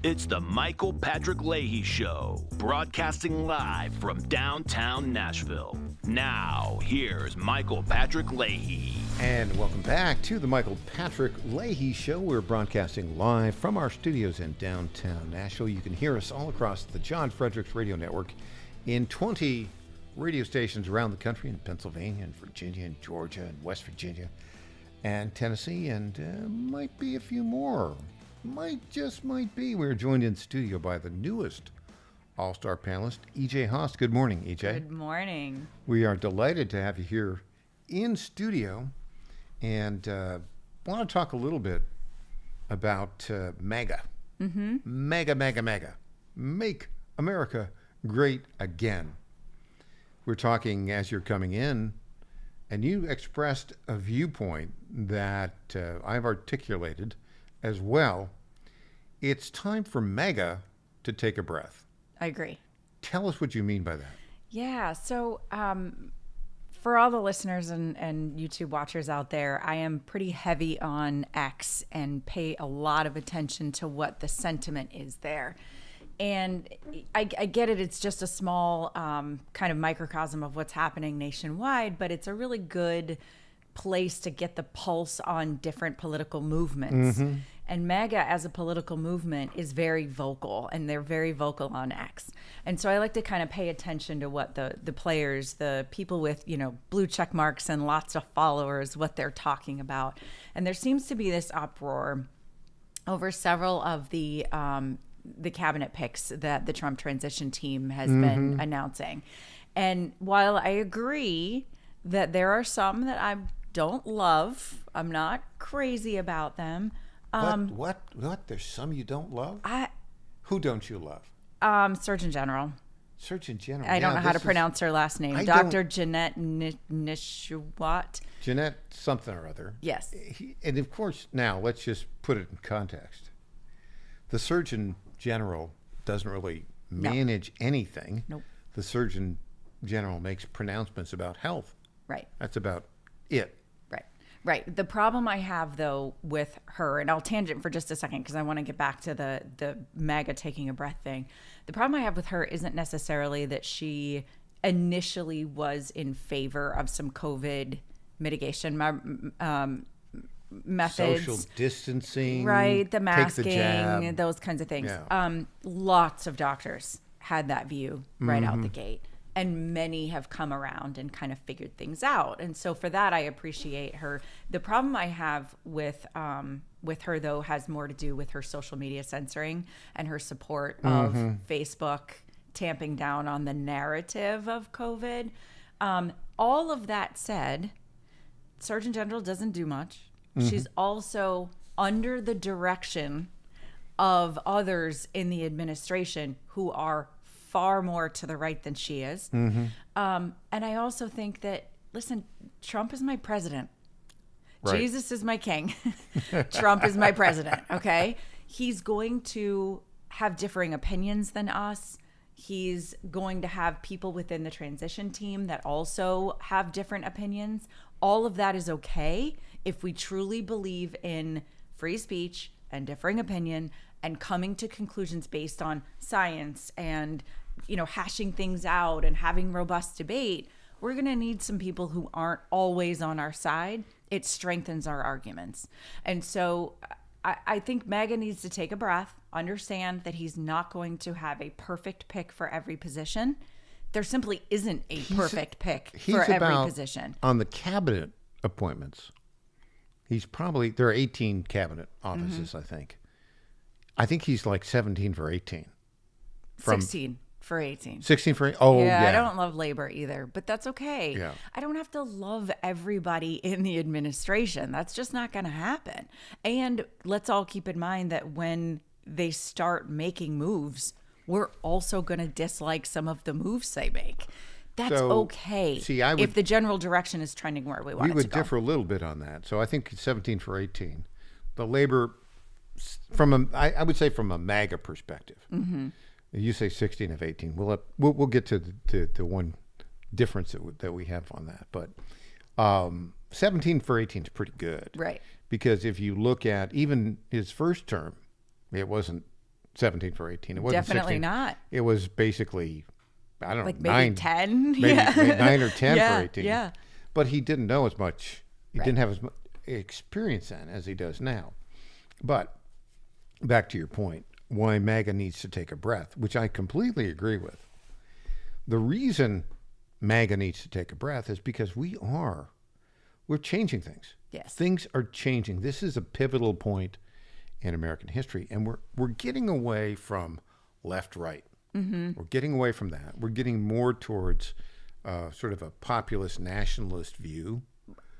It's the Michael Patrick Leahy Show, broadcasting live from downtown Nashville. Now, here's Michael Patrick Leahy. And welcome back to the Michael Patrick Leahy Show. We're broadcasting live from our studios in downtown Nashville. You can hear us all across the John Fredericks Radio Network in 20 radio stations around the country, in Pennsylvania and Virginia and Georgia and West Virginia and Tennessee, and might be a few more. Might be. We're joined in studio by the newest all-star panelist, E.J. Haas. Good morning, E.J. Good morning. We are delighted to have you here in studio, and want to talk a little bit about MAGA. Mm-hmm. MAGA. Make America Great Again. We're talking as you're coming in, and you expressed a viewpoint that I've articulated as well. It's time for MAGA to take a breath. I agree. Tell us what you mean by that. Yeah. So for all the listeners and YouTube watchers out there, I am pretty heavy on X and pay a lot of attention to what the sentiment is there. And I get it. It's just a small kind of microcosm of what's happening nationwide, but it's a really good place to get the pulse on different political movements. Mm-hmm. And MAGA as a political movement is very vocal, and they're very vocal on X. And so I like to kind of pay attention to what the players, the people with, blue check marks and lots of followers, what they're talking about. And there seems to be this uproar over several of the cabinet picks that the Trump transition team has been announcing. And while I agree that there are some that I don't love, I'm not crazy about them. What? There's some you don't love? Who don't you love? Surgeon General. Surgeon General. I don't know how to pronounce her last name. Dr. Jeanette Nishwat. Jeanette something or other. Yes. And of course, now let's just put it in context. The Surgeon General doesn't really manage anything. Nope. The Surgeon General makes pronouncements about health. Right. That's about it. Right. The problem I have, though, with her, and I'll tangent for just a second because I want to get back to the MAGA taking a breath thing. The problem I have with her isn't necessarily that she initially was in favor of some COVID mitigation methods. Social distancing. Right. The masking, take the jab. Those kinds of things. Yeah. Lots of doctors had that view right out the gate. And many have come around and kind of figured things out. And so for that, I appreciate her. The problem I have with her, though, has more to do with her social media censoring and her support of Facebook tamping down on the narrative of COVID. All of that said, Surgeon General doesn't do much. She's also under the direction of others in the administration who are far more to the right than she is. And I also think that, listen, Trump is my president. Right. Jesus is my king. Trump is my president, okay? He's going to have differing opinions than us. He's going to have people within the transition team that also have different opinions. All of that is okay if we truly believe in free speech and differing opinion and coming to conclusions based on science and, hashing things out and having robust debate. We're going to need some people who aren't always on our side. It strengthens our arguments. And so I think MAGA needs to take a breath, understand that he's not going to have a perfect pick for every position. There simply isn't a perfect pick for every position. On the cabinet appointments, there are 18 cabinet offices, I think. I think he's like 17 for 18. 16 for 18. 16 for 18? Oh, yeah. I don't love labor either, but that's okay. Yeah. I don't have to love everybody in the administration. That's just not going to happen. And let's all keep in mind that when they start making moves, we're also going to dislike some of the moves they make. That's okay. See, if the general direction is trending where we want it to go. We would differ a little bit on that. So I think 17 for 18. The labor, I would say from a MAGA perspective. You say 16 of 18. We'll get to the one difference that we have on that. But 17 for 18 is pretty good. Right. Because if you look at even his first term, it wasn't 17 for 18. It wasn't Definitely 16. not. It was basically, I don't know, Like 9, maybe 10? maybe 9 or 10 Yeah, for 18. yeah. But he didn't know as much. He Right. didn't have as much experience then as he does now. But back to your point, why MAGA needs to take a breath, which I completely agree with. The reason MAGA needs to take a breath is because we're changing things. Yes. Things are changing. This is a pivotal point in American history, and we're getting away from left right. Mm-hmm. We're getting away from that. We're getting more towards sort of a populist nationalist view.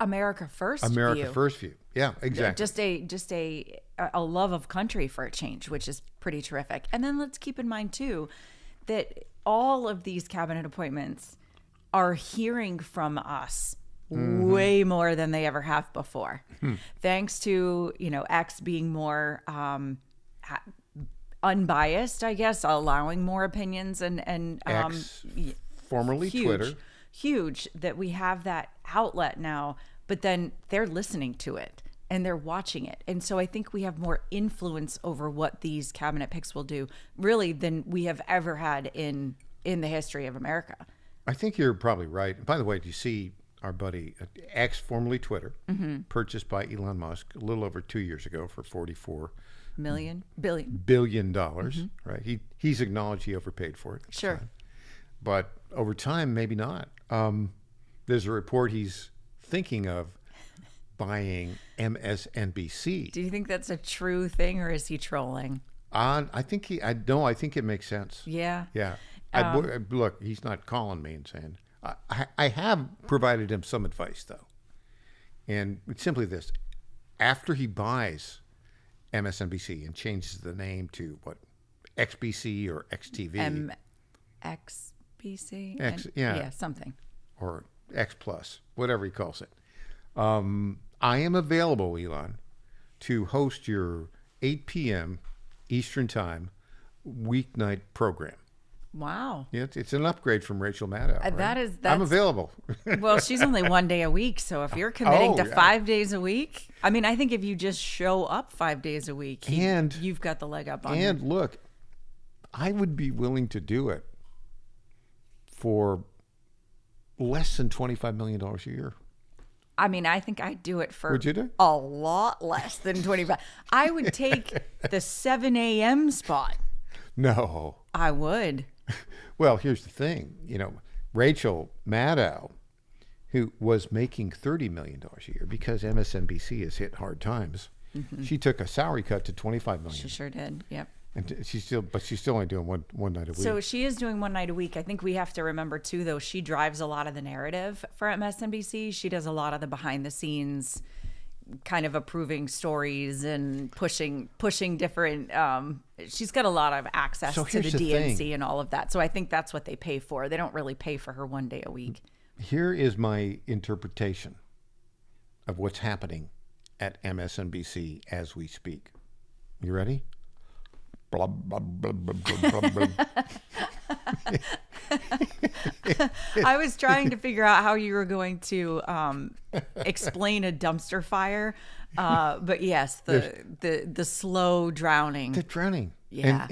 America first view. Yeah, exactly. Just a love of country for a change, which is pretty terrific. And then let's keep in mind too that all of these cabinet appointments are hearing from us way more than they ever have before. Thanks to, X being more unbiased, I guess, allowing more opinions and X, formerly Twitter. Huge that we have that outlet now, but then they're listening to it and they're watching it. And so I think we have more influence over what these cabinet picks will do really than we have ever had in the history of America. I think you're probably right. By the way, do you see our buddy X, formerly Twitter, purchased by Elon Musk a little over 2 years ago for $44 billion, right? He's acknowledged he overpaid for it. Sure. Time. But over time, maybe not. There's a report he's thinking of buying MSNBC. Do you think that's a true thing, or is he trolling? I think it makes sense. Yeah. Yeah. Look, he's not calling me and saying, I have provided him some advice, though. And it's simply this. After he buys MSNBC and changes the name to XBC or XTV. XBC? Yeah, something. Or X Plus, whatever he calls it. I am available, Elon, to host your 8 p.m. Eastern Time weeknight program. Wow. Yeah, it's an upgrade from Rachel Maddow. Right? That's I'm available. Well, she's only 1 day a week, so if you're committing to 5 days a week, I mean, I think if you just show up 5 days a week, you've got the leg up on And look, I would be willing to do it for less than $25 million a year. I mean, I think I'd do it for Would you do? a lot less than 25. I would take the 7 a.m. spot. No. I would. Well, here's the thing. Rachel Maddow, who was making $30 million a year because MSNBC has hit hard times, she took a salary cut to $25 million. She sure did. Yep. And she's still only doing one night a week. So she is doing 1 night a week. I think we have to remember too, though, she drives a lot of the narrative for MSNBC. She does a lot of the behind the scenes kind of approving stories and pushing different she's got a lot of access to the DNC and all of that. So I think that's what they pay for. They don't really pay for her 1 day a week. Here is my interpretation of what's happening at MSNBC as we speak. You ready? Blah, blah, blah, blah, blah, blah, blah. I was trying to figure out how you were going to explain a dumpster fire, but yes, the slow drowning. The drowning. Yeah,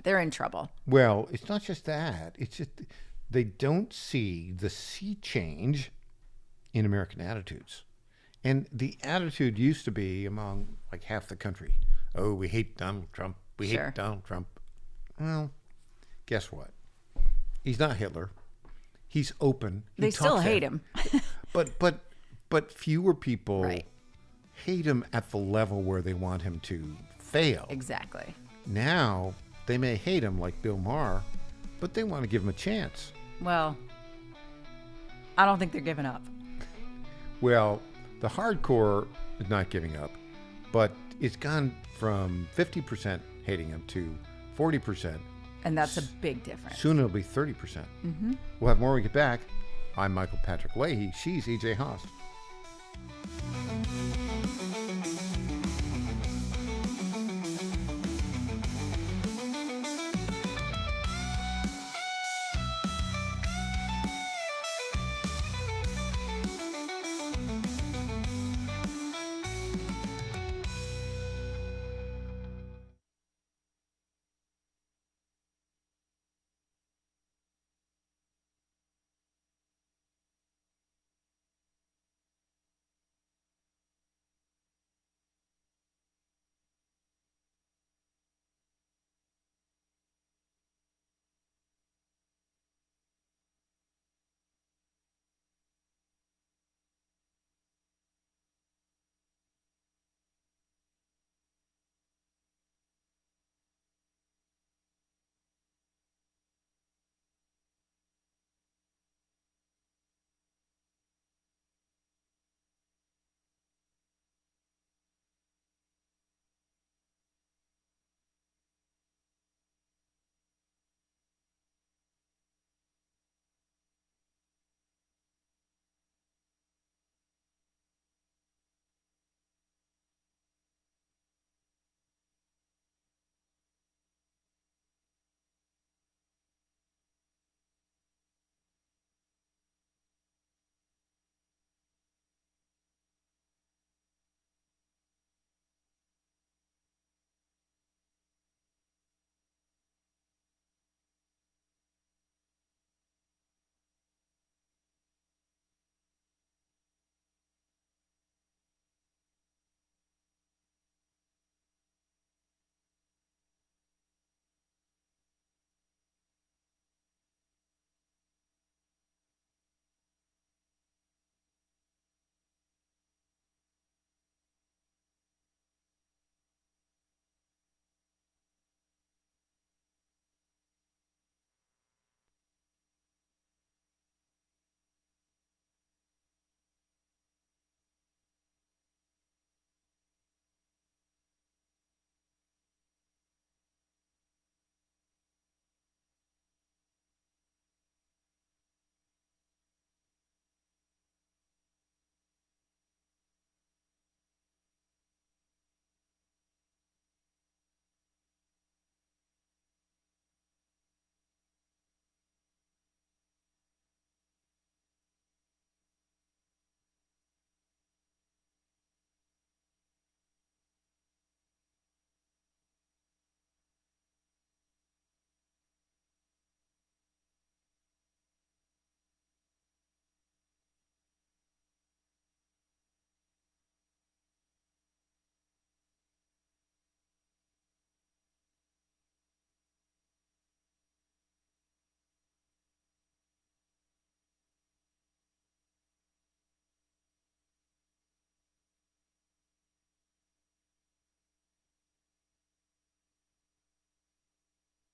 they're in trouble. Well, it's not just that. It's just they don't see the sea change in American attitudes. And the attitude used to be among like half the country. Oh, we hate Donald Trump. We hate Donald Trump. Well, guess what? He's not Hitler. He's open. They still hate him. But fewer people hate him at the level where they want him to fail. Exactly. Now, they may hate him like Bill Maher, but they want to give him a chance. Well, I don't think they're giving up. Well, the hardcore is not giving up, but it's gone from 50% hating him to 40%. And that's a big difference. Soon it'll be 30%. Mm-hmm. We'll have more when we get back. I'm Michael Patrick Leahy. She's EJ Haas.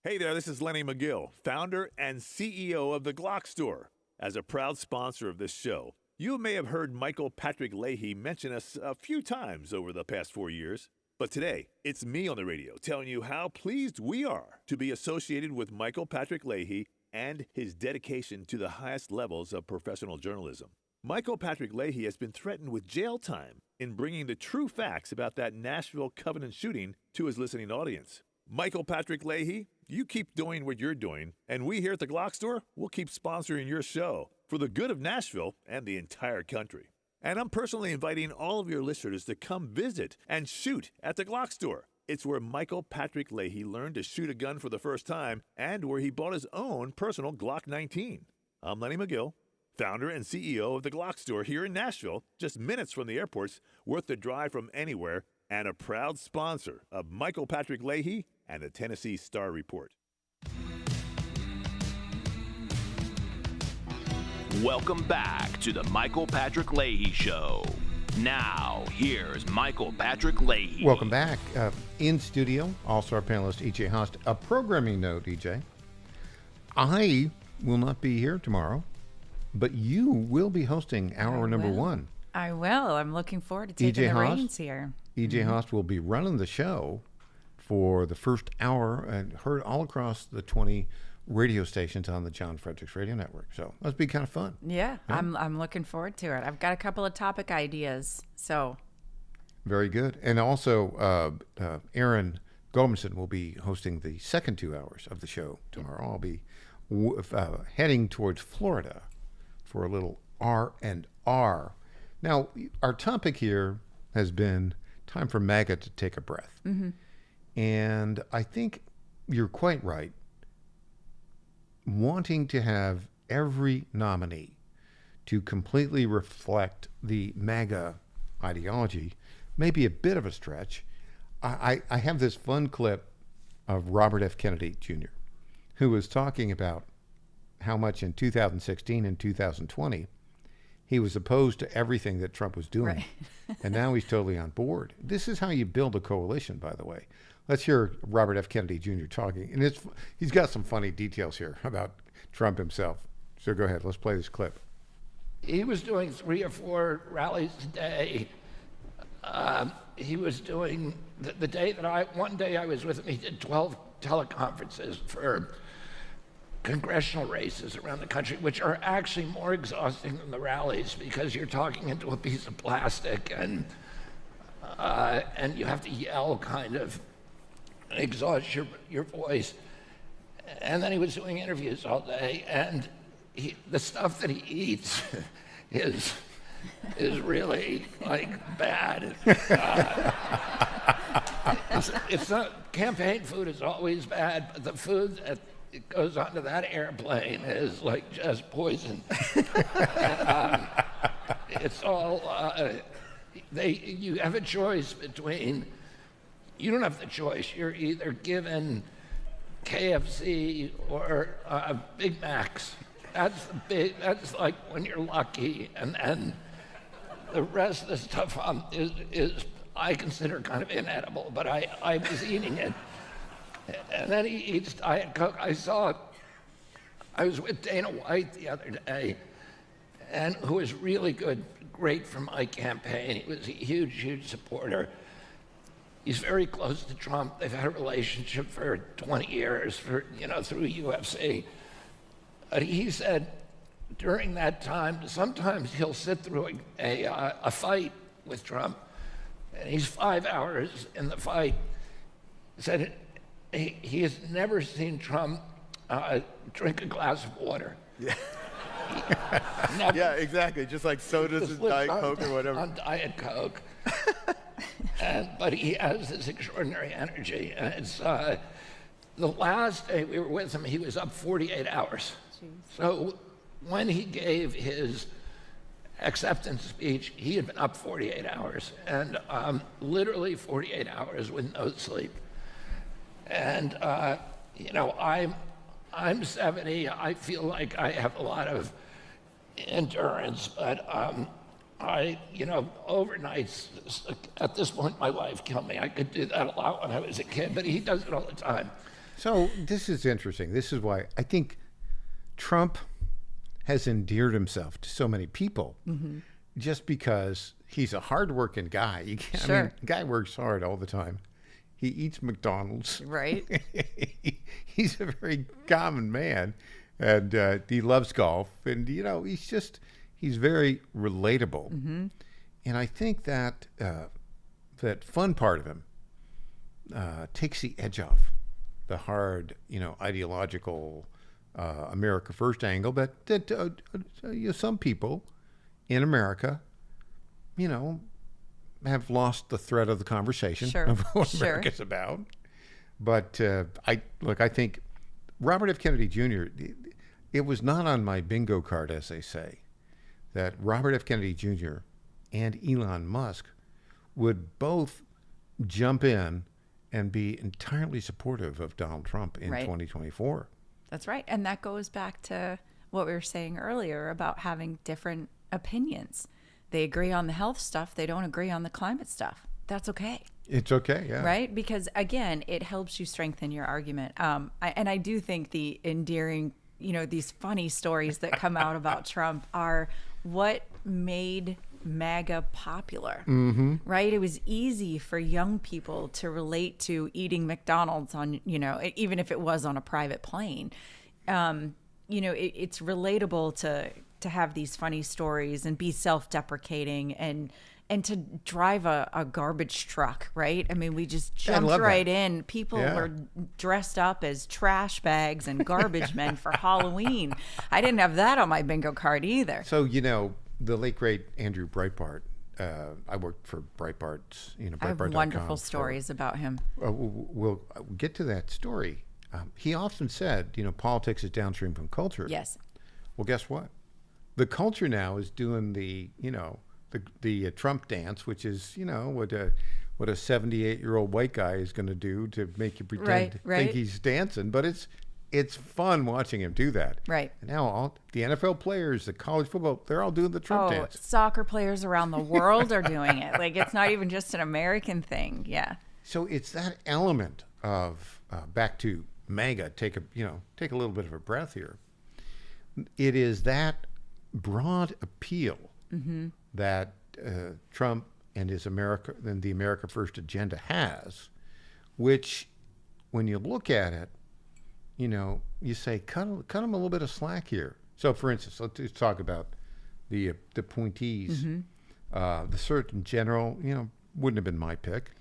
Hey there, this is Lenny McGill, founder and CEO of the Glock Store. As a proud sponsor of this show, you may have heard Michael Patrick Leahy mention us a few times over the past 4 years. But today, it's me on the radio telling you how pleased we are to be associated with Michael Patrick Leahy and his dedication to the highest levels of professional journalism. Michael Patrick Leahy has been threatened with jail time in bringing the true facts about that Nashville Covenant shooting to his listening audience. Michael Patrick Leahy, you keep doing what you're doing, and we here at the Glock Store will keep sponsoring your show for the good of Nashville and the entire country. And I'm personally inviting all of your listeners to come visit and shoot at the Glock Store. It's where Michael Patrick Leahy learned to shoot a gun for the first time and where he bought his own personal Glock 19. I'm Lenny McGill, founder and CEO of the Glock Store here in Nashville, just minutes from the airports, worth the drive from anywhere, and a proud sponsor of Michael Patrick Leahy and the Tennessee Star Report. Welcome back to the Michael Patrick Leahy Show. Now, here's Michael Patrick Leahy. Welcome back. In studio, all-star panelist E.J. Host. A programming note, E.J. I will not be here tomorrow, but you will be hosting hour number one. I will. I'm looking forward to taking the reins here. E.J. Host will be running the show for the first hour and heard all across the 20 radio stations on the John Fredericks Radio Network. So that'll be kind of fun. Yeah, I'm looking forward to it. I've got a couple of topic ideas. So very good. And also, Aaron Goldmanson will be hosting the second 2 hours of the show tomorrow. I'll be heading towards Florida for a little R&R. Now, our topic here has been time for MAGA to take a breath. Mm-hmm. And I think you're quite right. Wanting to have every nominee to completely reflect the MAGA ideology may be a bit of a stretch. I have this fun clip of Robert F. Kennedy Jr., who was talking about how much in 2016 and 2020 he was opposed to everything that Trump was doing. Right. And now he's totally on board. This is how you build a coalition, by the way. Let's hear Robert F. Kennedy Jr. talking. And he's got some funny details here about Trump himself. So go ahead. Let's play this clip. He was doing 3 or 4 rallies a day. He was doing, one day I was with him, he did 12 teleconferences for congressional races around the country, which are actually more exhausting than the rallies because you're talking into a piece of plastic and you have to yell kind of, exhaust your voice. And then he was doing interviews all day, and the stuff that he eats is really like bad. It's not, campaign food is always bad, but the food that it goes onto that airplane is like just poison. It's all, you have a choice between, you don't have the choice. You're either given KFC or Big Macs. That's like when you're lucky, and the rest of the stuff is I consider kind of inedible, but I was eating it. And then he eats Diet Coke. I was with Dana White the other day, and who was really great for my campaign. He was a huge supporter. He's very close to Trump. They've had a relationship for 20 years, through UFC. He said during that time, sometimes he'll sit through a fight with Trump, and he's 5 hours in the fight. He said he has never seen Trump drink a glass of water. Yeah. Yeah, exactly. Just like sodas and Diet Coke or whatever. On Diet Coke. But he has this extraordinary energy. And it's the last day we were with him, he was up 48 hours. Jeez. So when he gave his acceptance speech, he had been up 48 hours, and literally 48 hours with no sleep. And I'm 70. I feel like I have a lot of endurance, but overnights, at this point, my wife killed me. I could do that a lot when I was a kid, but he does it all the time. So this is interesting. This is why I think Trump has endeared himself to so many people just because he's a hardworking guy. I mean, the guy works hard all the time. He eats McDonald's. Right. He's a very common man, and he loves golf. And, he's very relatable. And I think that that fun part of him takes the edge off the hard, ideological America First angle that some people in America, have lost the thread of the conversation of what America's about. But I think Robert F. Kennedy Jr., it was not on my bingo card, as they say, that Robert F. Kennedy Jr. and Elon Musk would both jump in and be entirely supportive of Donald Trump in 2024. That's right. And that goes back to what we were saying earlier about having different opinions. They agree on the health stuff. They don't agree on the climate stuff. That's okay. It's okay, yeah. Right? Because, again, it helps you strengthen your argument. I do think the endearing, these funny stories that come out about Trump are what made MAGA popular, right? It was easy for young people to relate to eating McDonald's on, even if it was on a private plane. It's relatable to have these funny stories and be self-deprecating and to drive a garbage truck, right? I mean, we just jumped right in. People were dressed up as trash bags and garbage men for Halloween. I didn't have that on my bingo card either. So, the late great Andrew Breitbart. I worked for Breitbart's, Breitbart.com. I have wonderful stories about him. We'll get to that story. He often said, politics is downstream from culture. Yes. Well, guess what? The culture now is doing the Trump dance, which is, what a 78-year-old white guy is going to do to make you pretend to think he's dancing. But it's fun watching him do that. Right. And now all the NFL players, the college football, they're all doing the Trump dance. Soccer players around the world are doing it. Like, it's not even just an American thing. Yeah. So it's that element of back to MAGA. Take a little bit of a breath here. It is that broad appeal that Trump and his the America First agenda has, which, when you look at it, you say, cut him a little bit of slack here. So, for instance, let's talk about the appointees. The Surgeon General, wouldn't have been my pick,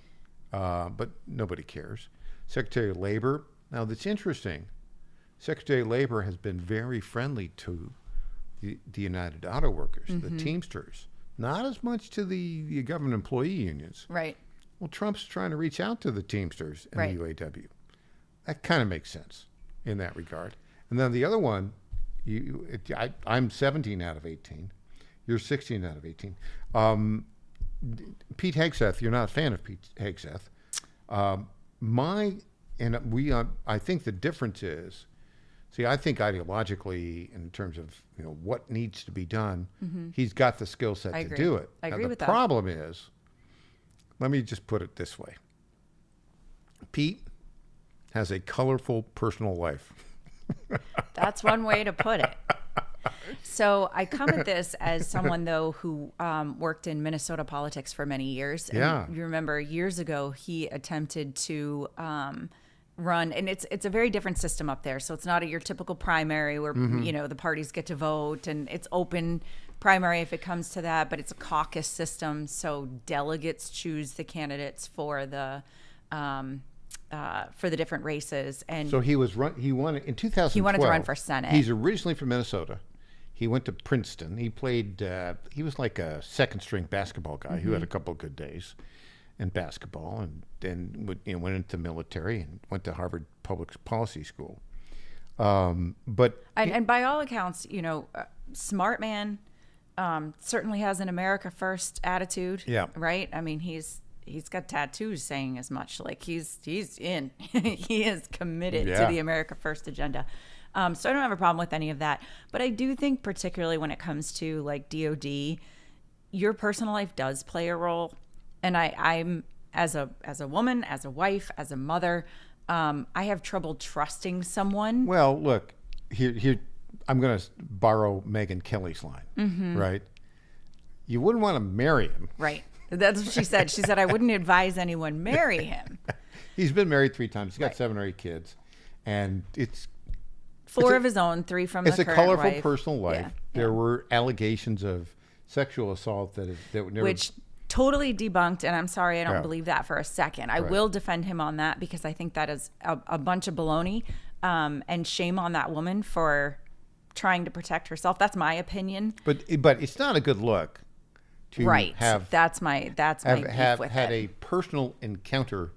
but nobody cares. Secretary of Labor. Now, that's interesting. Secretary of Labor has been very friendly to the United Auto Workers, the Teamsters, not as much to the government employee unions. Right. Well, Trump's trying to reach out to the Teamsters and the UAW. That kind of makes sense in that regard. And then the other one, I'm 17 out of 18. You're 16 out of 18. Pete Hegseth, you're not a fan of Pete Hegseth. I think the difference is, I think ideologically, in terms of what needs to be done, he's got the skill set to do it. I agree with that. The problem is, let me just put it this way. Pete has a colorful personal life. That's one way to put it. So I come at this as someone, though, who worked in Minnesota politics for many years. And you remember years ago, he attempted to run, and it's a very different system up there. So it's not your typical primary where, the parties get to vote, and it's open primary if it comes to that, but it's a caucus system. So delegates choose the candidates for the different races. And so he won in 2012. He wanted to run for Senate. He's originally from Minnesota. He went to Princeton. He played, he was like a second string basketball guy who had a couple of good days in basketball, and then went into the military and went to Harvard Public Policy School. But by all accounts, smart man, certainly has an America First attitude. Yeah. Right. I mean, he's got tattoos saying as much. Like he's in. He is committed to the America First agenda. So I don't have a problem with any of that. But I do think, particularly when it comes to like DOD, your personal life does play a role. And I'm as a woman, as a wife, as a mother, I have trouble trusting someone. Well, look, here, I'm going to borrow Megyn Kelly's line, right? You wouldn't want to marry him. Right. That's what she said. She said, I wouldn't advise anyone marry him. He's been married 3 times. He's got 7 or 8 kids. And it's 4 of his own, 3 from the current wife. It's a colorful personal life. Yeah. There were allegations of sexual assault that never... Which totally debunked, and I'm sorry, I don't believe that for a second. I will defend him on that because I think that is a bunch of baloney, and shame on that woman for trying to protect herself. That's my opinion. But it's not a good look to have... That's my beef with had it. a personal encounter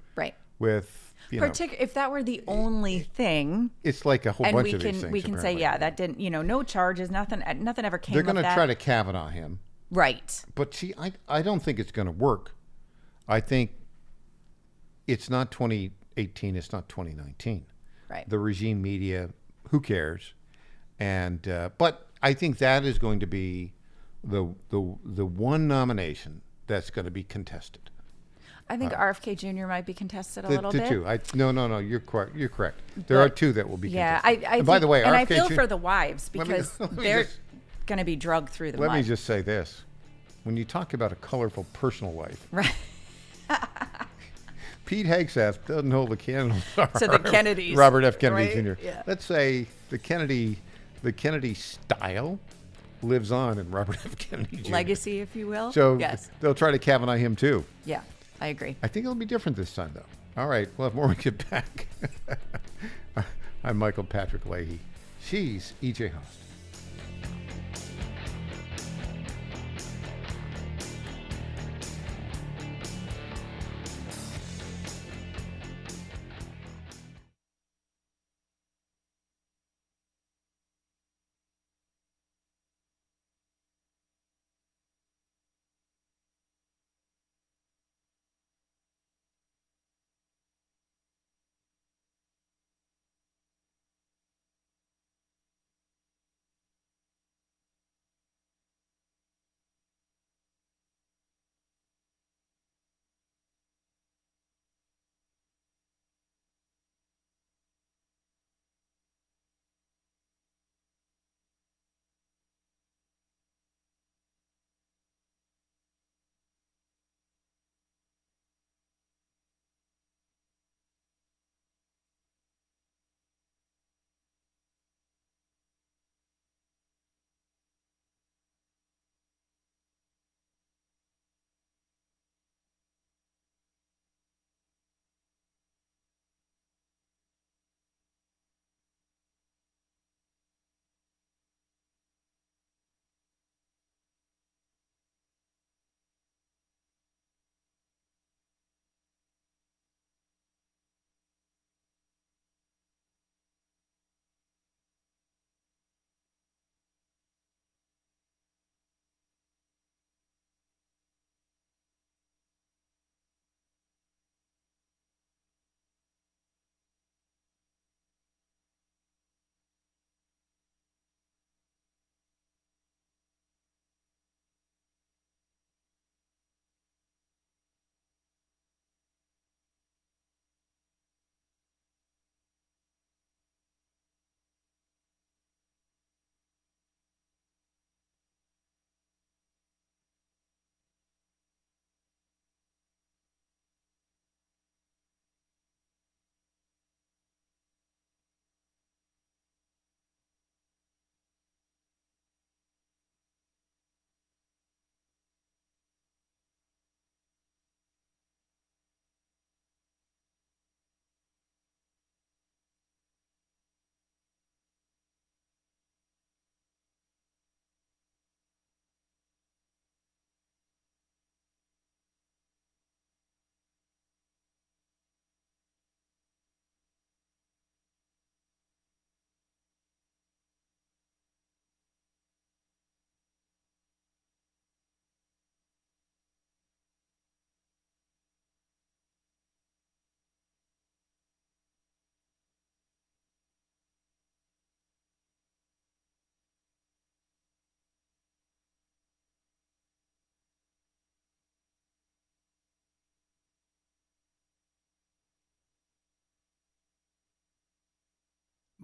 with... if that were the only thing, it's like a whole bunch of these things. We can say, that didn't, no charges, nothing ever came. They're going to try to Kavanaugh him, right? But see, I don't think it's going to work. I think it's not 2018, it's not 2019. Right. The regime media, who cares? And but I think that is going to be the one nomination that's going to be contested. I think RFK Jr. might be contested a little bit. Two. No, you're correct. There are 2 that will be contested. I by the way, and RFK I feel Jr. for the wives because they're going to be drugged through the mud. Let me just say this. When you talk about a colorful personal life, right? Pete Hegseth doesn't hold a candle to the Kennedys. Robert F. Kennedy right? Jr. Yeah. Let's say the Kennedy style lives on in Robert F. Kennedy Jr. Legacy, if you will. So yes. They'll try to Kavanaugh him too. Yeah, I agree. I think it'll be different this time, though. All right, we'll have more when we get back. I'm Michael Patrick Leahy. She's E.J. Host.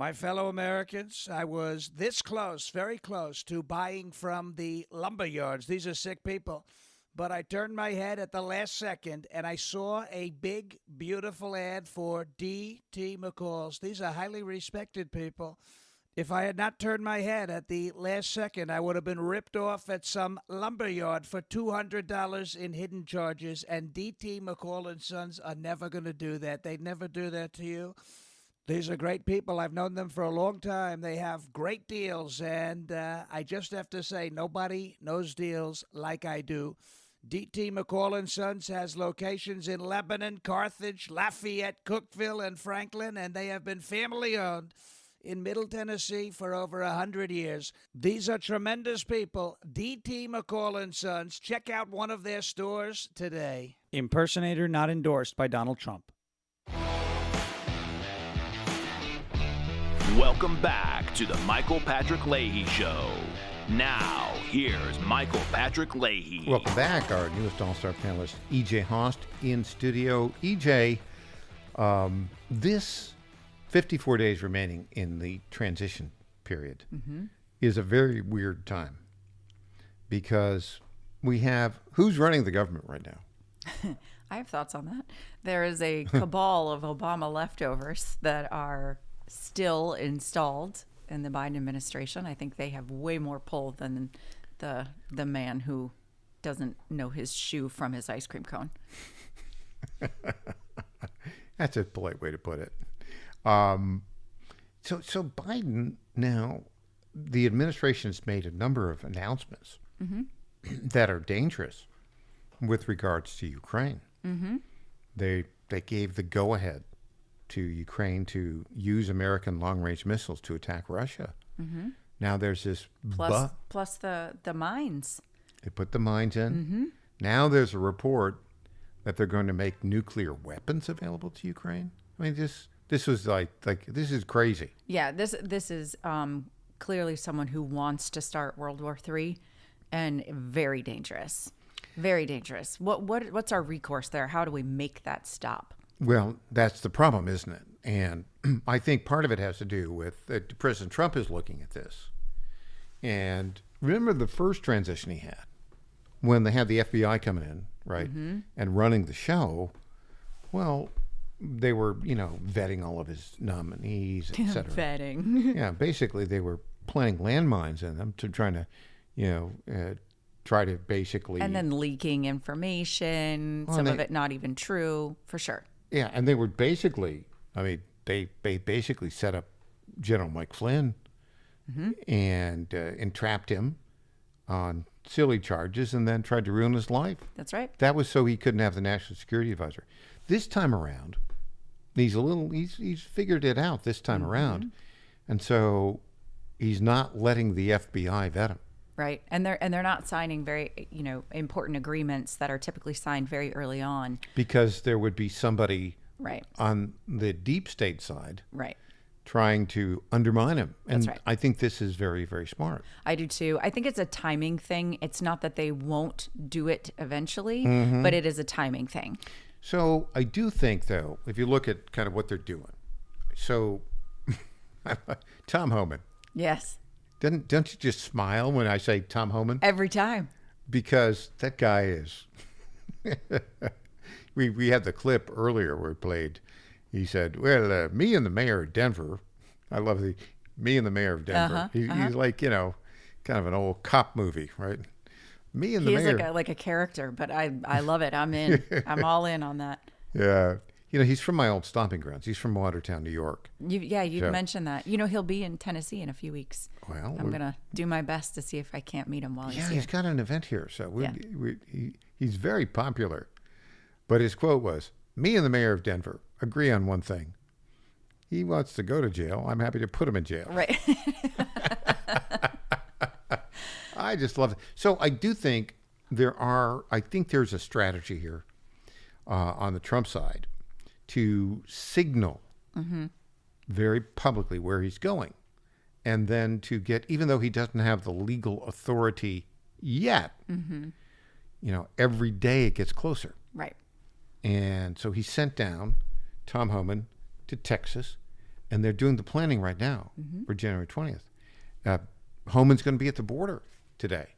My fellow Americans, I was this close, very close, to buying from the lumber yards. These are sick people. But I turned my head at the last second, and I saw a big, beautiful ad for D.T. McCall's. These are highly respected people. If I had not turned my head at the last second, I would have been ripped off at some lumber yard for $200 in hidden charges, and D.T. McCall & Sons are never going to do that. They'd never do that to you. These are great people. I've known them for a long time. They have great deals, and I just have to say, nobody knows deals like I do. D.T. McCall & Sons has locations in Lebanon, Carthage, Lafayette, Cookeville, and Franklin, and they have been family-owned in Middle Tennessee for over 100 years. These are tremendous people. D.T. McCall & Sons. Check out one of their stores today. Impersonator not endorsed by Donald Trump. Welcome back to the Michael Patrick Leahy Show. Now, here's Michael Patrick Leahy. Welcome back. Our newest All-Star panelist, E.J. Host, in studio. E.J., this 54 days remaining in the transition period is a very weird time because we have, who's running the government right now? I have thoughts on that. There is a cabal of Obama leftovers that are still installed in the Biden administration. I think they have way more pull than the man who doesn't know his shoe from his ice cream cone. That's a polite way to put it. So Biden now, the administration has made a number of announcements that are dangerous with regards to Ukraine. They gave the go-ahead to Ukraine to use American long-range missiles to attack Russia. Now there's this plus the mines. They put the mines in. Now there's a report that they're going to make nuclear weapons available to Ukraine. I mean, this was like this is crazy. Yeah, this is clearly someone who wants to start World War III, and very dangerous. Very dangerous. What's our recourse there? How do we make that stop? Well, that's the problem, isn't it? And I think part of it has to do with that President Trump is looking at this. And remember the first transition he had when they had the FBI coming in, right, and running the show. Well, they were, vetting all of his nominees, et cetera. Vetting. Yeah, basically they were planting landmines in them to trying to, try to basically... And then leaking information, some of it not even true, for sure. Yeah, and they were basically, they basically set up General Mike Flynn and entrapped him on silly charges and then tried to ruin his life. That's right. That was so he couldn't have the National Security Advisor. This time around, he's figured it out this time around. And so he's not letting the FBI vet him. Right. And they're not signing very, important agreements that are typically signed very early on. Because there would be somebody right on the deep state side right trying to undermine him. And That's right. I think this is very, very smart. I do too. I think it's a timing thing. It's not that they won't do it eventually, but it is a timing thing. So I do think, though, if you look at kind of what they're doing. So Tom Homan. Yes. Don't you just smile when I say Tom Homan? Every time. Because that guy is... we had the clip earlier where he played. He said, well, me and the mayor of Denver. I love me and the mayor of Denver. He's like, kind of an old cop movie, right? Me and the mayor. He's like a character, but I love it. I'm in. I'm all in on that. Yeah. He's from my old stomping grounds. He's from Watertown, New York. You've mentioned that. He'll be in Tennessee in a few weeks. Well, I'm going to do my best to see if I can't meet him while he's here. Yeah, he's got an event here. So he's very popular. But his quote was, me and the mayor of Denver agree on one thing. He wants to go to jail. I'm happy to put him in jail. Right. I just love it. So I do think there's a strategy here on the Trump side to signal very publicly where he's going. And then to get, even though he doesn't have the legal authority yet, every day it gets closer. Right. And so he sent down Tom Homan to Texas And they're doing the planning right now for January 20th. Homan's going to be at the border today.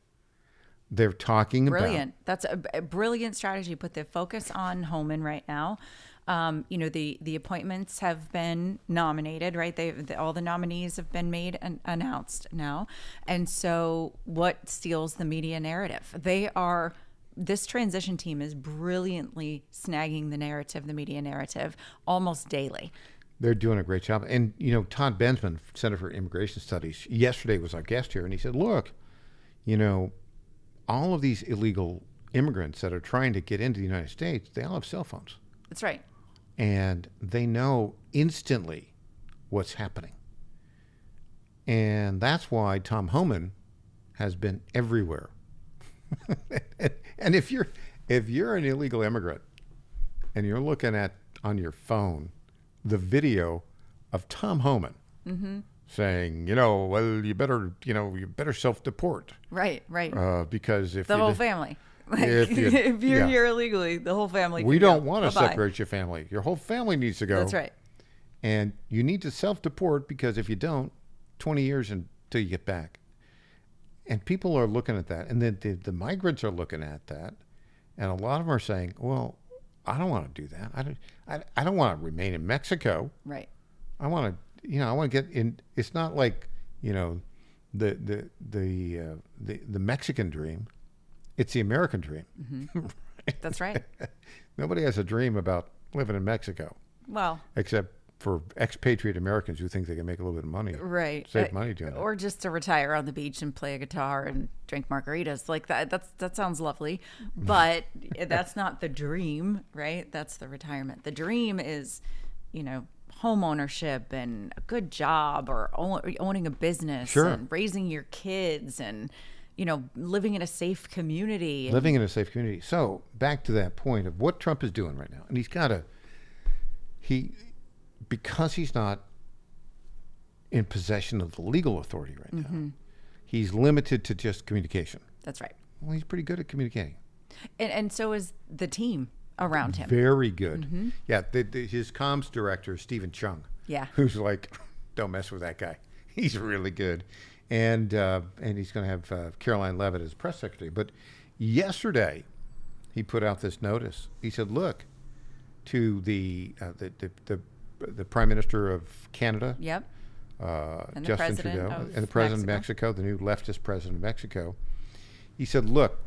They're talking Brilliant. That's a brilliant strategy. Put the focus on Homan right now. The appointments have been nominated, right? All the nominees have been made and announced now. And so what steals the media narrative? This transition team is brilliantly snagging the narrative, the media narrative, almost daily. They're doing a great job. And, Todd Bensman, Center for Immigration Studies, yesterday was our guest here, and he said, look, all of these illegal immigrants that are trying to get into the United States, they all have cell phones. That's right. And they know instantly what's happening. And that's why Tom Homan has been everywhere. And if you're an illegal immigrant and you're looking at on your phone the video of Tom Homan saying, you better self-deport. Right. Because if the whole family. If you're here illegally, the whole family. We don't want to separate your family. Your whole family needs to go. That's right. And you need to self-deport because if you don't, 20 years until you get back. And people are looking at that. And then the migrants are looking at that. And a lot of them are saying, well, I don't want to do that. I don't want to remain in Mexico. Right. I want to, I want to get in. It's not like, the Mexican dream. It's the American dream. Right? That's right. Nobody has a dream about living in Mexico. Well, except for expatriate Americans who think they can make a little bit of money. Right. Save money doing it. Or just to retire on the beach and play a guitar and drink margaritas. Like that sounds lovely. But that's not the dream, right? That's the retirement. The dream is, home ownership and a good job or owning a business and raising your kids and living in a safe community. Living in a safe community. So back to that point of what Trump is doing right now. And because he's not in possession of the legal authority right now, he's limited to just communication. That's right. Well, he's pretty good at communicating. And so is the team around him. Very good. Yeah, his comms director, Stephen Chung. Yeah. Who's like, don't mess with that guy. He's really good. And he's going to have Caroline Leavitt as press secretary. But yesterday, he put out this notice. He said, "Look, to the Prime Minister of Canada, yep, and Justin Trudeau, and the President of Mexico, the new leftist President of Mexico." He said, "Look,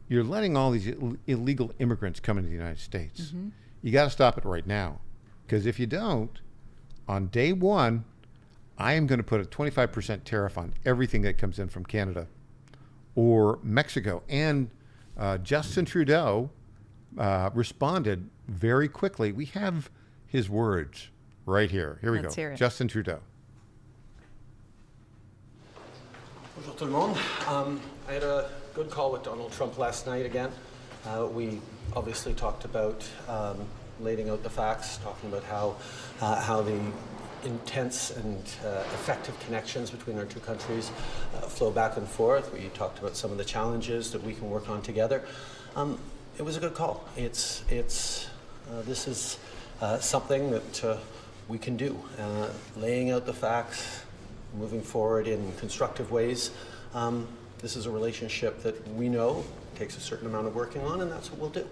you're letting all these illegal immigrants come into the United States. You got to stop it right now, because if you don't, on day one." I am going to put a 25% tariff on everything that comes in from Canada or Mexico. And Justin Trudeau responded very quickly. We have his words right here. Here we Let's go. Hear it. Justin Trudeau. Bonjour tout le monde. I had a good call with Donald Trump last night again. We obviously talked about laying out the facts, talking about how the intense and effective connections between our two countries flow back and forth. We talked about some of the challenges that we can work on together. It was a good call. This is something that we can do. Laying out the facts, moving forward in constructive ways. This is a relationship that we know takes a certain amount of working on, and that's what we'll do.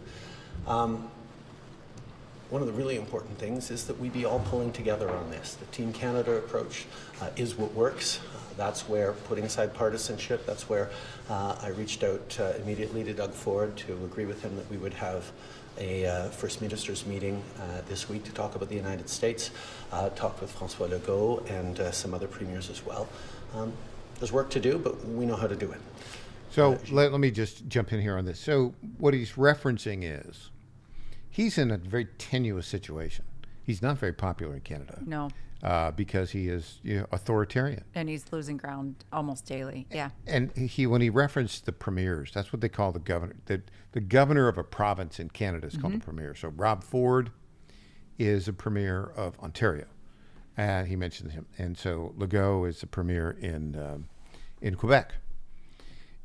One of the really important things is that we be all pulling together on this. The Team Canada approach is what works. That's where, putting aside partisanship, that's where I reached out immediately to Doug Ford to agree with him that we would have a First Ministers meeting this week to talk about the United States, talked with François Legault and some other premiers as well. There's work to do, but we know how to do it. So let me just jump in here on this. So what he's referencing is, he's in a very tenuous situation. He's not very popular in Canada. No. Because he is authoritarian. And he's losing ground almost daily. Yeah. And when he referenced the premiers, that's what they call the governor. The governor of a province in Canada is called a premier. So Rob Ford is a premier of Ontario. And he mentioned him. And so Legault is the premier in Quebec.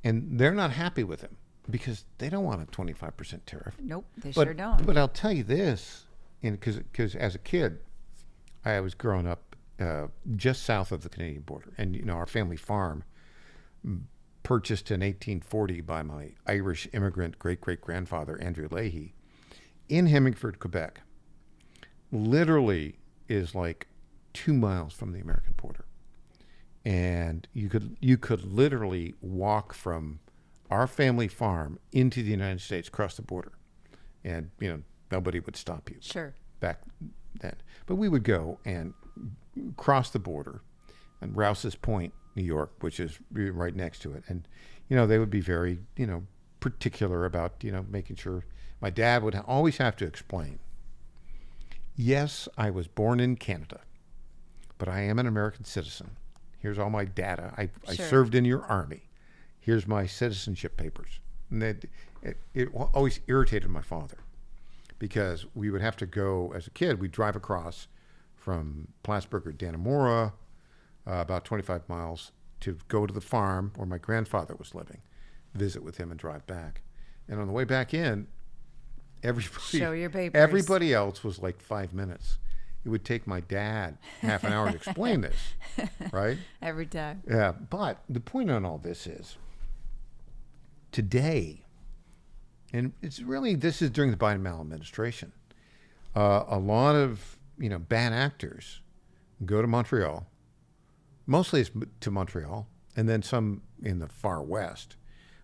And they're not happy with him, because they don't want a 25% tariff. Nope, they sure don't. But I'll tell you this, because as a kid, I was growing up just south of the Canadian border. And, our family farm, purchased in 1840 by my Irish immigrant great-great-grandfather, Andrew Leahy, in Hemingford, Quebec, literally is like 2 miles from the American border. And you could literally walk from our family farm into the United States, across the border. And, nobody would stop you. Sure. Back then. But we would go and cross the border and Rouse's Point, New York, which is right next to it. And, they would be very, particular about, making sure. My dad would always have to explain, yes, I was born in Canada, but I am an American citizen. Here's all my data. I served in your army. Here's my citizenship papers. And it always irritated my father, because we would have to go, as a kid, we'd drive across from Plattsburgh or Dannemora, about 25 miles, to go to the farm where my grandfather was living, visit with him and drive back. And on the way back in, show your papers. Everybody else was like 5 minutes. It would take my dad half an hour to explain this, right? Every time. Yeah, but the point on all this is, today, and this is during the Biden administration, a lot of, bad actors go to Montreal, mostly it's to Montreal, and then some in the far west,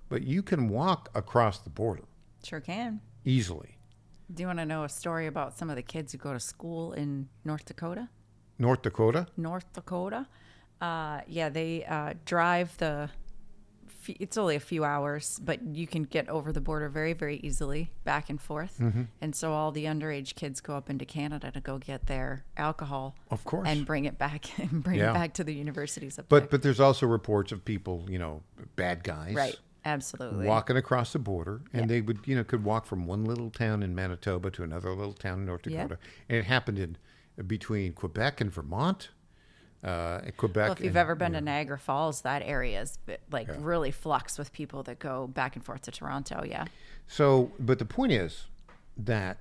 but you can walk across the border. Sure can. Easily. Do you want to know a story about some of the kids who go to school in North Dakota? North Dakota? North Dakota. They drive it's only a few hours, but you can get over the border very, very easily, back and forth. Mm-hmm. And so all the underage kids go up into Canada to go get their alcohol. Of course. And bring it back it back to the universities up there. there. But there's also reports of people, bad guys. Right. Absolutely. Walking across the border, and they would, could walk from one little town in Manitoba to another little town in North Dakota. And it happened between Quebec and Vermont. Quebec. Well, if you've ever been to Niagara Falls, that area is really flux with people that go back and forth to Toronto. Yeah. So, but the point is that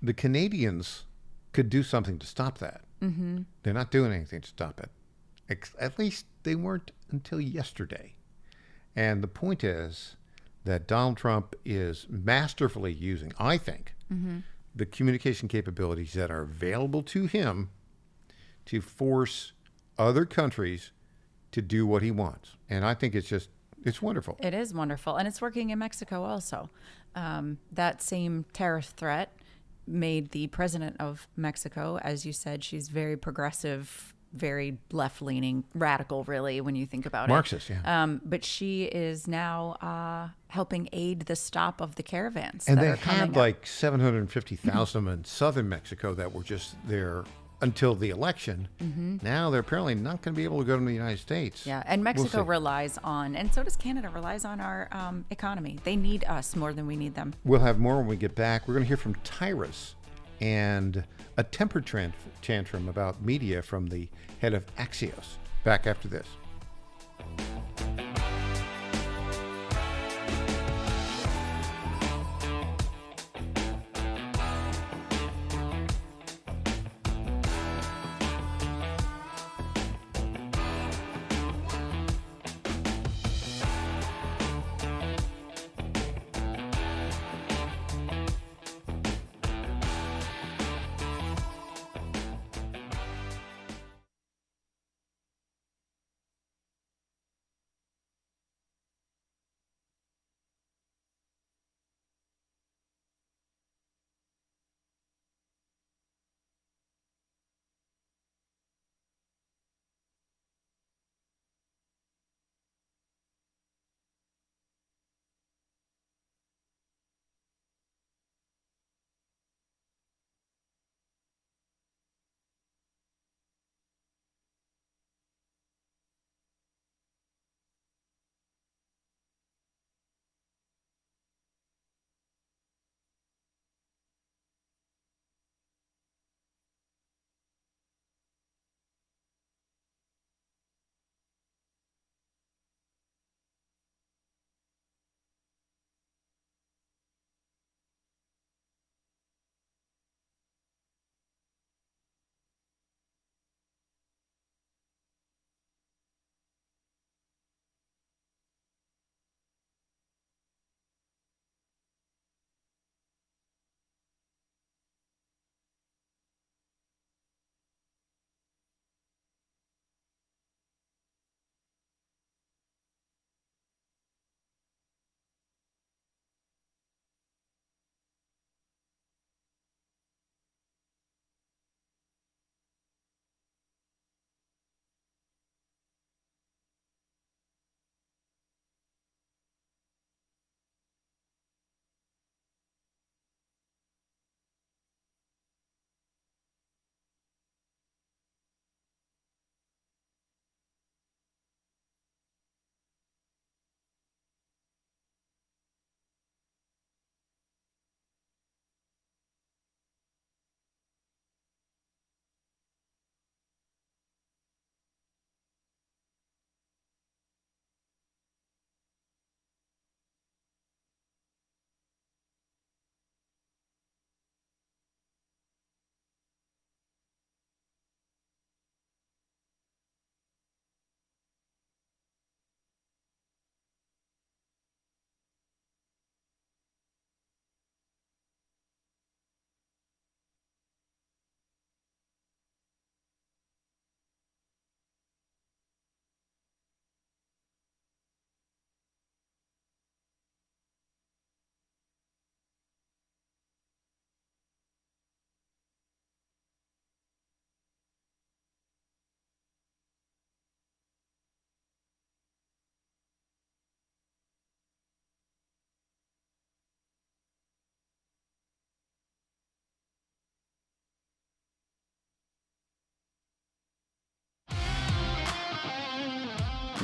the Canadians could do something to stop that. Mm-hmm. They're not doing anything to stop it. At least they weren't until yesterday. And the point is that Donald Trump is masterfully using, I think, the communication capabilities that are available to him to force other countries to do what he wants. And I think it's wonderful. It is wonderful. And it's working in Mexico also. That same tariff threat made the president of Mexico, as you said, she's very progressive, very left-leaning, radical, really, when you think about Marxist, it. yeah. But she is now helping aid the stop of the caravans. And they had like 750,000 in southern Mexico that were just there until the election. Mm-hmm. Now they're apparently not going to be able to go to the United States. Yeah, and Mexico relies on, and so does Canada, relies on our economy. They need us more than we need them. We'll have more when we get back. We're going to hear from Tyrus and a temper tantrum about media from the head of Axios. Back after this.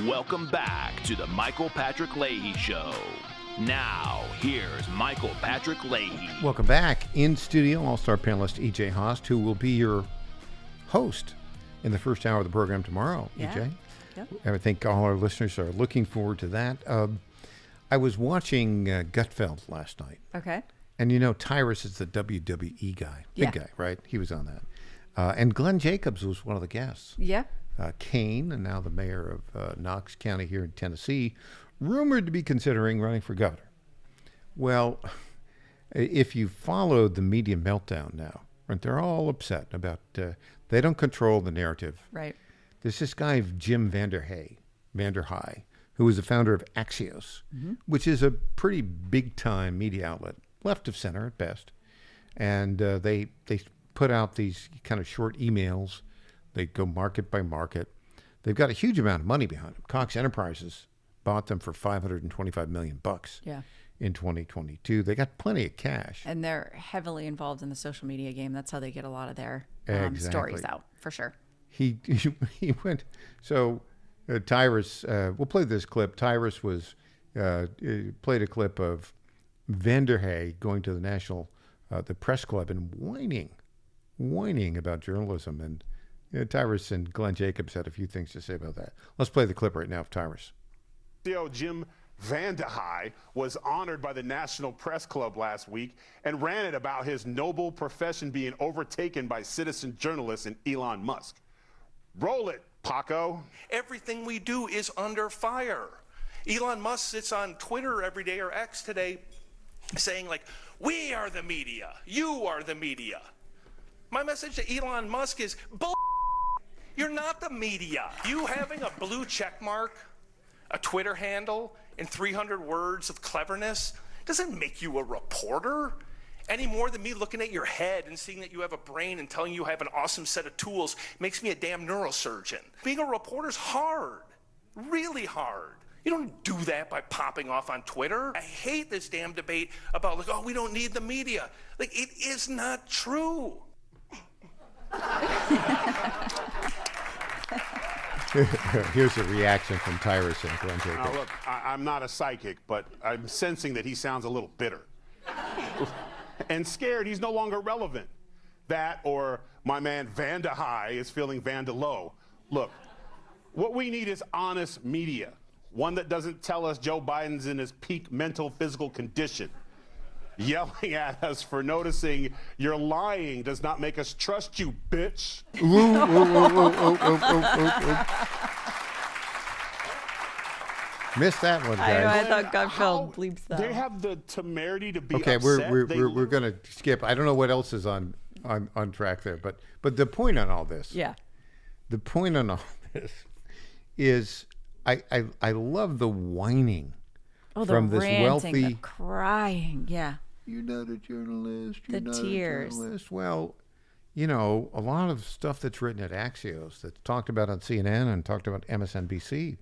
Welcome back to the Michael Patrick Leahy Show. Now, here's Michael Patrick Leahy. Welcome back. In studio, All-Star panelist E.J. Haast, who will be your host in the first hour of the program tomorrow, E.J. Yep. I think all our listeners are looking forward to that. I was watching Gutfeld last night. Okay. And you know, Tyrus is the WWE guy. Big guy, right? He was on that. And Glenn Jacobs was one of the guests. Yeah. Kane, and now the mayor of Knox County here in Tennessee, rumored to be considering running for governor. Well, if you followed the media meltdown now, right, they're all upset about, they don't control the narrative. Right. There's this guy, Jim Vanderhei, who was the founder of Axios, which is a pretty big-time media outlet, left of center at best. And they put out these kind of short emails. They go market by market. They've got a huge amount of money behind them. Cox Enterprises bought them for $525 million in 2022. They got plenty of cash. And they're heavily involved in the social media game. That's how they get a lot of their Exactly. stories out, for sure. He went, so Tyrus, we'll play this clip. Tyrus was, played a clip of Vanderhei going to the press club and whining about journalism. And Tyrus and Glenn Jacobs had a few things to say about that. Let's play the clip right now of Tyrus. CEO Jim Vanderhei was honored by the National Press Club last week and ranted about his noble profession being overtaken by citizen journalists and Elon Musk. Roll it, Paco. Everything we do is under fire. Elon Musk sits on Twitter every day, or X today, saying like, we are the media, you are the media. My message to Elon Musk is, you're not the media. You having a blue check mark, a Twitter handle, and 300 words of cleverness doesn't make you a reporter any more than me looking at your head and seeing that you have a brain and telling you I have an awesome set of tools makes me a damn neurosurgeon. Being a reporter's hard, really hard. You don't do that by popping off on Twitter. I hate this damn debate about like, oh, we don't need the media. Like, it is not true. Here's a reaction from Tyrus and Glenn Jacobs. Now, look, I'm not a psychic, but I'm sensing that he sounds a little bitter. And scared he's no longer relevant. That or my man Vanderhei is feeling Vanderlow. Look, what we need is honest media. One that doesn't tell us Joe Biden's in his peak mental physical condition. Yelling at us for noticing you're lying does not make us trust you, bitch. Missed that one, guys. I know, I thought Gutfeld bleeps that. They have the temerity to be okay, upset. we're going to skip. I don't know what else is on track there, but the point on all this. Yeah. The point on all this is I love the whining from the this ranting, wealthy, the crying, yeah. You're not a journalist. You're The not tears. A journalist. Well, you know, a lot of stuff that's written at Axios, that's talked about on CNN and talked about MSNBC,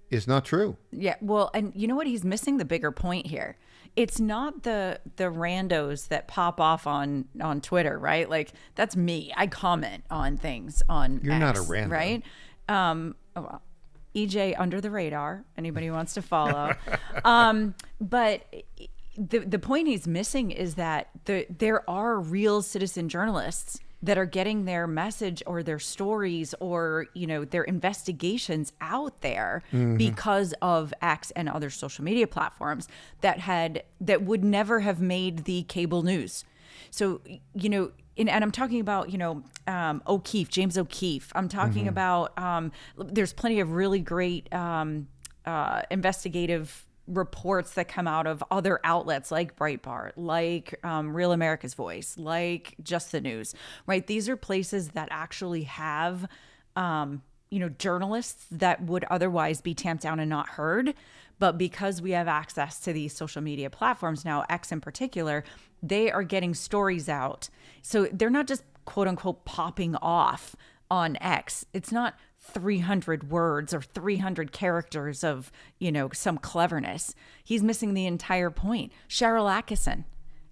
is not true. Yeah, well, and you know what? He's missing the bigger point here. It's not the randos that pop off on Twitter, right? Like, that's me. I comment on things on You're X, not a rando. right? Well, EJ under the radar. Anybody who wants to follow. But the point he's missing is that there are real citizen journalists that are getting their message or their stories or, you know, their investigations out there because of X and other social media platforms that would never have made the cable news. So, you know, and I'm talking about, you know, James O'Keefe. I'm talking about, there's plenty of really great investigative reports that come out of other outlets like Breitbart, like Real America's Voice, like Just the News, right? These are places that actually have, you know, journalists that would otherwise be tamped down and not heard. But because we have access to these social media platforms now, X in particular, they are getting stories out. So they're not just quote unquote popping off on X. It's not 300 words or 300 characters of, you know, some cleverness. He's missing the entire point. Cheryl Atkinson,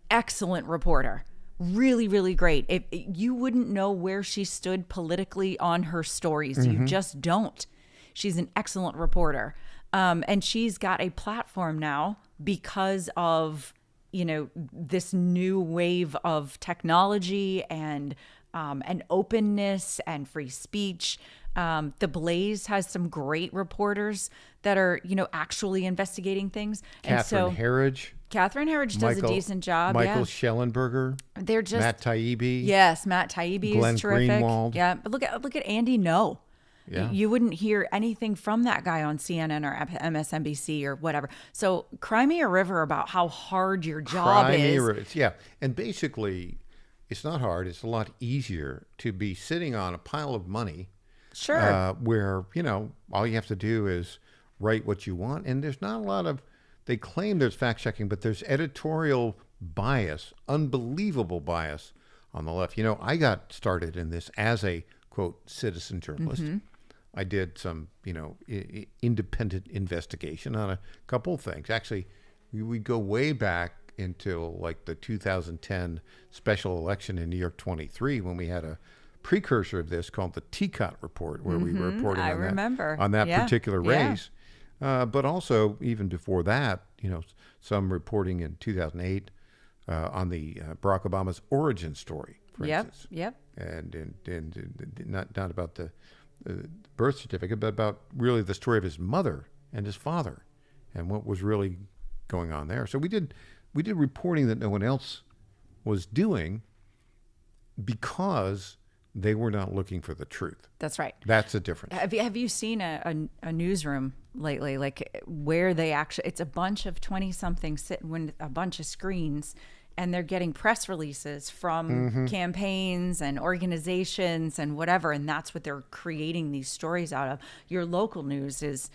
excellent reporter. Really, really great. You wouldn't know where she stood politically on her stories. You just don't. She's an excellent reporter. And she's got a platform now because of, this new wave of technology and openness and free speech. The Blaze has some great reporters that are, actually investigating things. Catherine Herridge does a decent job. Michael Schellenberger. They're just Matt Taibbi. Yes, Matt Taibbi Glenn is terrific. Greenwald. Yeah, but look at Andy Ngo. Yeah. You wouldn't hear anything from that guy on CNN or MSNBC or whatever. So cry me a river about how hard your job is. Yeah, and basically, it's not hard. It's a lot easier to be sitting on a pile of money. Sure. Where, all you have to do is write what you want. And there's not a lot of, they claim there's fact checking, but there's editorial bias, unbelievable bias on the left. I got started in this as a, quote, citizen journalist. Mm-hmm. I did some, independent investigation on a couple of things. Actually, we go way back into like the 2010 special election in New York 23 when we had a precursor of this called the Teacot Report, where we were reporting on that particular race. But also, even before that, some reporting in 2008 on the Barack Obama's origin story, for instance. Yep. And not about the birth certificate, but about really the story of his mother and his father and what was really going on there. So we did reporting that no one else was doing because they were not looking for the truth. That's right. That's the difference. Have you seen a newsroom lately, like where they actually, it's a bunch of 20-somethings sitting with a bunch of screens, and they're getting press releases from campaigns and organizations and whatever, and that's what they're creating these stories out of. Your local news is,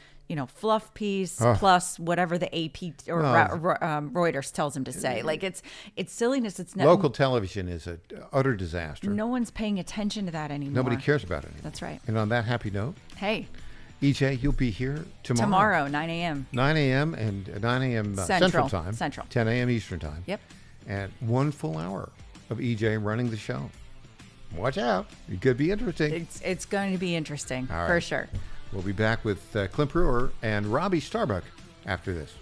fluff piece plus whatever the AP or Reuters tells them to say. Like it's silliness. It's local television is an utter disaster. No one's paying attention to that anymore. Nobody cares about it anymore. That's right. And on that happy note, hey, EJ, you'll be here tomorrow. Tomorrow, 9 a.m. 9 a.m. and 9 a.m. Central Time. 10 a.m. Eastern Time. Yep. And 1 full hour of EJ running the show. Watch out. It could be interesting. It's going to be interesting, right. for sure. We'll be back with Clint Brewer and Robbie Starbuck after this.